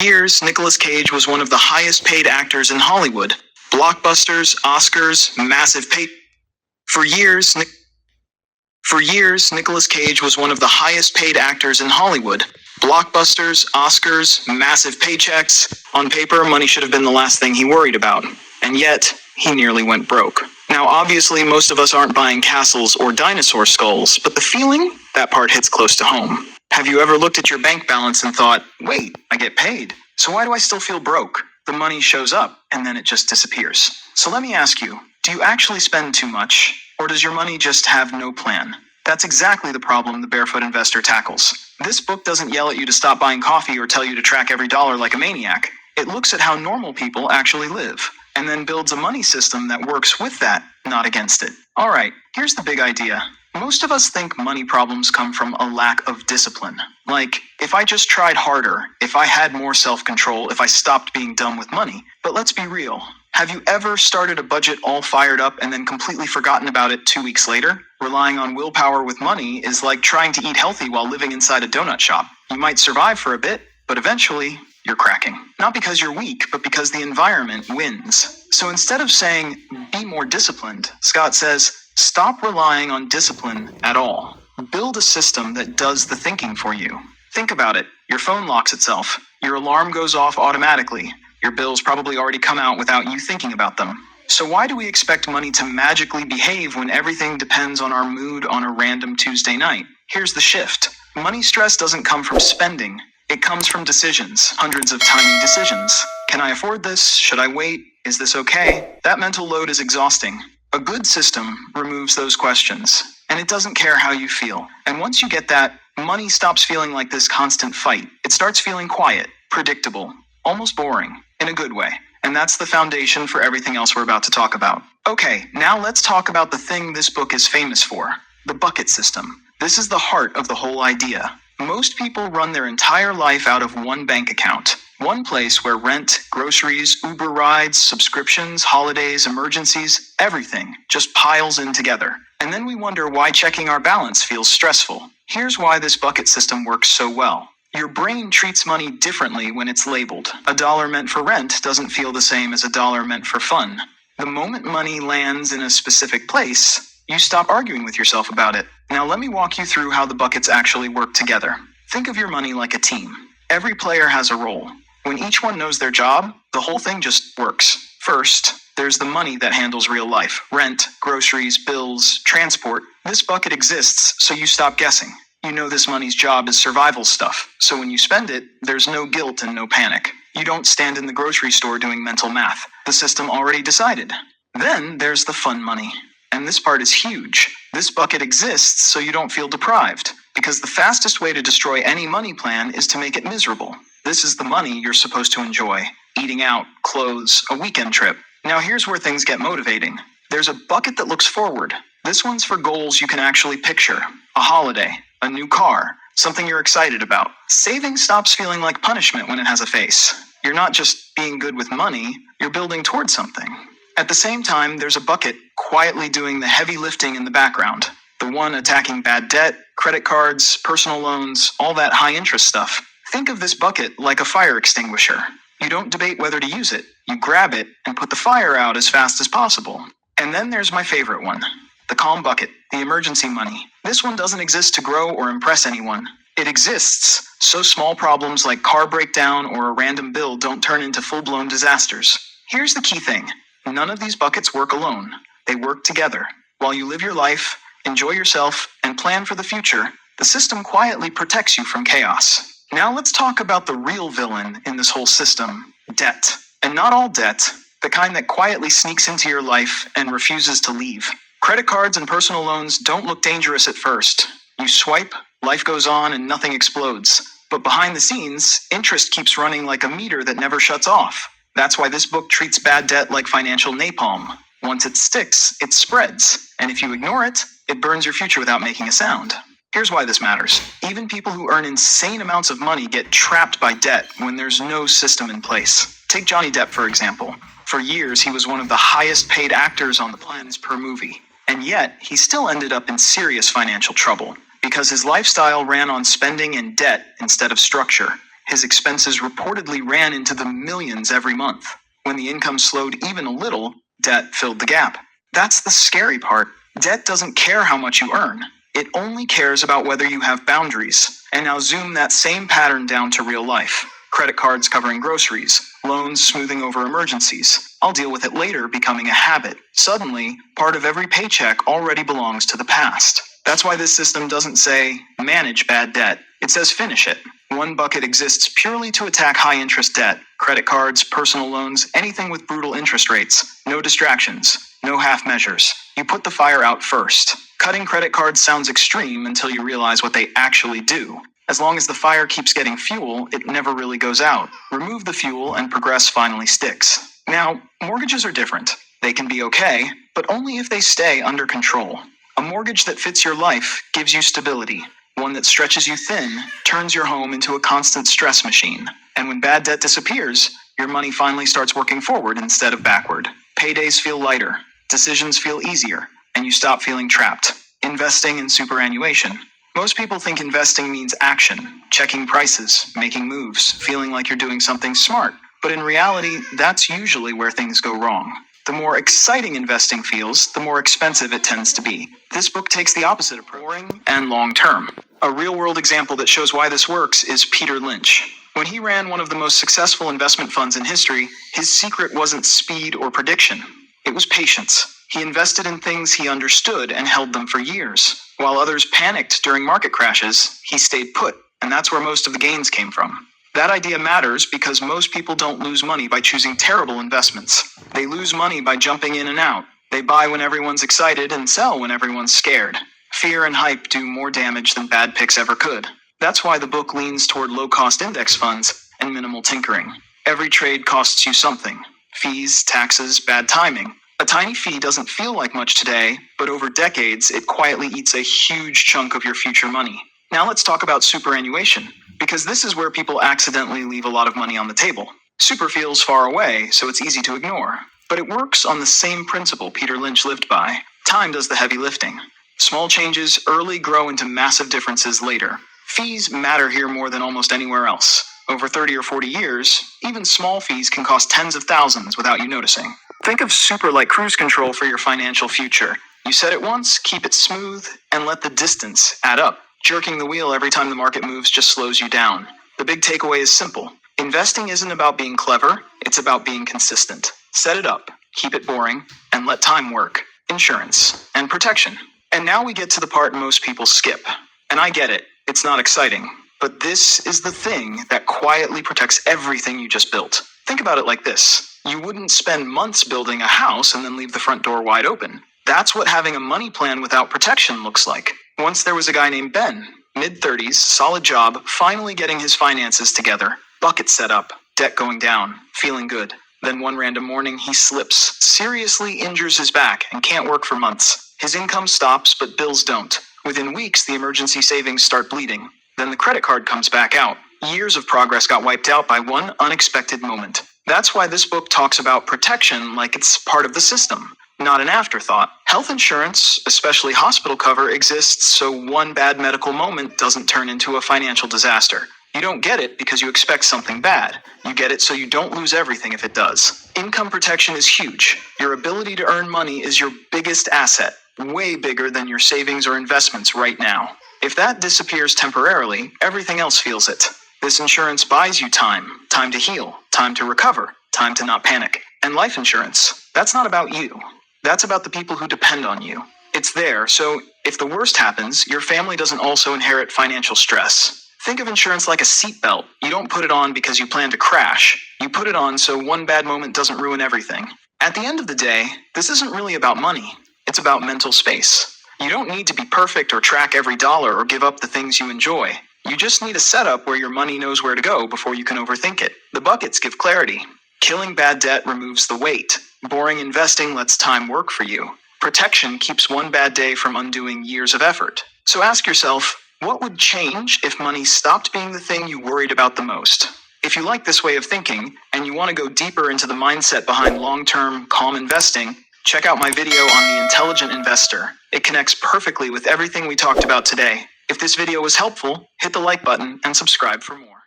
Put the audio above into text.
Years, Nicolas Cage was one of the highest paid actors in Hollywood. Blockbusters, Oscars, massive pay. For years, Nicolas Cage was one of the highest paid actors in Hollywood. Blockbusters, Oscars, massive paychecks. On paper, money should have been the last thing he worried about. And yet, he nearly went broke. Now, obviously, most of us aren't buying castles or dinosaur skulls, but the feeling? That part hits close to home. Have you ever looked at your bank balance and thought, wait, I get paid, so why do I still feel broke? The money shows up, and then it just disappears. So let me ask you, do you actually spend too much? Or does your money just have no plan? That's exactly the problem the Barefoot Investor tackles. This book doesn't yell at you to stop buying coffee or tell you to track every dollar like a maniac. It looks at how normal people actually live, and then builds a money system that works with that, not against it. Alright, here's the big idea. Most of us think money problems come from a lack of discipline. Like, if I just tried harder, if I had more self-control, if I stopped being dumb with money. But let's be real. Have you ever started a budget all fired up and then completely forgotten about it 2 weeks later? Relying on willpower with money is like trying to eat healthy while living inside a donut shop. You might survive for a bit, but eventually, you're cracking. Not because you're weak, but because the environment wins. So instead of saying, be more disciplined, Scott says, stop relying on discipline at all. Build a system that does the thinking for you. Think about it. Your phone locks itself. Your alarm goes off automatically. Your bills probably already come out without you thinking about them. So why do we expect money to magically behave when everything depends on our mood on a random Tuesday night? Here's the shift. Money stress doesn't come from spending. It comes from decisions, hundreds of tiny decisions. Can I afford this? Should I wait? Is this okay? That mental load is exhausting. A good system removes those questions, and it doesn't care how you feel. And once you get that, money stops feeling like this constant fight. It starts feeling quiet, predictable, almost boring, in a good way. And that's the foundation for everything else we're about to talk about. Okay, now let's talk about the thing this book is famous for, the bucket system. This is the heart of the whole idea. Most people run their entire life out of one bank account. One place where rent, groceries, Uber rides, subscriptions, holidays, emergencies, everything just piles in together. And then we wonder why checking our balance feels stressful. Here's why this bucket system works so well. Your brain treats money differently when it's labeled. A dollar meant for rent doesn't feel the same as a dollar meant for fun. The moment money lands in a specific place, you stop arguing with yourself about it. Now let me walk you through how the buckets actually work together. Think of your money like a team. Every player has a role. When each one knows their job, the whole thing just works. First, there's the money that handles real life. Rent, groceries, bills, transport. This bucket exists so you stop guessing. You know this money's job is survival stuff. So when you spend it, there's no guilt and no panic. You don't stand in the grocery store doing mental math. The system already decided. Then there's the fun money. And this part is huge. This bucket exists so you don't feel deprived. Because the fastest way to destroy any money plan is to make it miserable. This is the money you're supposed to enjoy. Eating out, clothes, a weekend trip. Now here's where things get motivating. There's a bucket that looks forward. This one's for goals you can actually picture. A holiday, a new car, something you're excited about. Saving stops feeling like punishment when it has a face. You're not just being good with money, you're building towards something. At the same time, there's a bucket quietly doing the heavy lifting in the background. The one attacking bad debt, credit cards, personal loans, all that high interest stuff. Think of this bucket like a fire extinguisher. You don't debate whether to use it. You grab it and put the fire out as fast as possible. And then there's my favorite one. The calm bucket, the emergency money. This one doesn't exist to grow or impress anyone. It exists so small problems like car breakdown or a random bill don't turn into full-blown disasters. Here's the key thing. None of these buckets work alone. They work together. While you live your life, enjoy yourself, and plan for the future, the system quietly protects you from chaos. Now let's talk about the real villain in this whole system, debt. And not all debt, the kind that quietly sneaks into your life and refuses to leave. Credit cards and personal loans don't look dangerous at first. You swipe, life goes on, and nothing explodes. But behind the scenes, interest keeps running like a meter that never shuts off. That's why this book treats bad debt like financial napalm. Once it sticks, it spreads. And if you ignore it, it burns your future without making a sound. Here's why this matters. Even people who earn insane amounts of money get trapped by debt when there's no system in place. Take Johnny Depp, for example. For years, he was one of the highest paid actors on the planet per movie. And yet, he still ended up in serious financial trouble because his lifestyle ran on spending and debt instead of structure. His expenses reportedly ran into the millions every month. When the income slowed even a little, debt filled the gap. That's the scary part. Debt doesn't care how much you earn. It only cares about whether you have boundaries. And now zoom that same pattern down to real life. Credit cards covering groceries, loans smoothing over emergencies. I'll deal with it later becoming a habit. Suddenly, part of every paycheck already belongs to the past. That's why this system doesn't say, manage bad debt. It says finish it. One bucket exists purely to attack high-interest debt. Credit cards, personal loans, anything with brutal interest rates. No distractions. No half measures. You put the fire out first. Cutting credit cards sounds extreme until you realize what they actually do. As long as the fire keeps getting fuel, it never really goes out. Remove the fuel and progress finally sticks. Now, mortgages are different. They can be okay, but only if they stay under control. A mortgage that fits your life gives you stability. One that stretches you thin turns your home into a constant stress machine. And when bad debt disappears, your money finally starts working forward instead of backward. Paydays feel lighter, decisions feel easier, and you stop feeling trapped. Investing in superannuation. Most people think investing means action, checking prices, making moves, feeling like you're doing something smart. But in reality, that's usually where things go wrong. The more exciting investing feels, the more expensive it tends to be. This book takes the opposite approach, boring and long-term. A real-world example that shows why this works is Peter Lynch. When he ran one of the most successful investment funds in history, his secret wasn't speed or prediction. It was patience. He invested in things he understood and held them for years. While others panicked during market crashes, he stayed put, and that's where most of the gains came from. That idea matters because most people don't lose money by choosing terrible investments. They lose money by jumping in and out. They buy when everyone's excited and sell when everyone's scared. Fear and hype do more damage than bad picks ever could. That's why the book leans toward low-cost index funds and minimal tinkering. Every trade costs you something. Fees, taxes, bad timing. A tiny fee doesn't feel like much today, but over decades, it quietly eats a huge chunk of your future money. Now let's talk about superannuation, because this is where people accidentally leave a lot of money on the table. Super feels far away, so it's easy to ignore. But it works on the same principle Peter Lynch lived by. Time does the heavy lifting. Small changes early grow into massive differences later. Fees matter here more than almost anywhere else. Over 30 or 40 years, even small fees can cost tens of thousands without you noticing. Think of super like cruise control for your financial future. You set it once, keep it smooth, and let the distance add up. Jerking the wheel every time the market moves just slows you down. The big takeaway is simple. Investing isn't about being clever, it's about being consistent. Set it up, keep it boring, and let time work. Insurance and protection. And now we get to the part most people skip. And I get it, it's not exciting. But this is the thing that quietly protects everything you just built. Think about it like this. You wouldn't spend months building a house and then leave the front door wide open. That's what having a money plan without protection looks like. Once there was a guy named Ben, mid-30s, solid job, finally getting his finances together, bucket set up, debt going down, feeling good. Then one random morning he slips, seriously injures his back, and can't work for months. His income stops, but bills don't. Within weeks, the emergency savings start bleeding. Then the credit card comes back out. Years of progress got wiped out by one unexpected moment. That's why this book talks about protection like it's part of the system, not an afterthought. Health insurance, especially hospital cover, exists so one bad medical moment doesn't turn into a financial disaster. You don't get it because you expect something bad. You get it so you don't lose everything if it does. Income protection is huge. Your ability to earn money is your biggest asset, way bigger than your savings or investments right now. If that disappears temporarily, everything else feels it. This insurance buys you time to heal, time to recover, time to not panic. And life insurance, that's not about you. That's about the people who depend on you. It's there, so if the worst happens, your family doesn't also inherit financial stress. Think of insurance like a seatbelt. You don't put it on because you plan to crash. You put it on so one bad moment doesn't ruin everything. At the end of the day, this isn't really about money. It's about mental space. You don't need to be perfect or track every dollar or give up the things you enjoy. You just need a setup where your money knows where to go before you can overthink it. The buckets give clarity. Killing bad debt removes the weight. Boring investing lets time work for you. Protection keeps one bad day from undoing years of effort. So ask yourself, what would change if money stopped being the thing you worried about the most? If you like this way of thinking, and you want to go deeper into the mindset behind long-term, calm investing, check out my video on the intelligent investor. It connects perfectly with everything we talked about today. If this video was helpful, hit the like button and subscribe for more.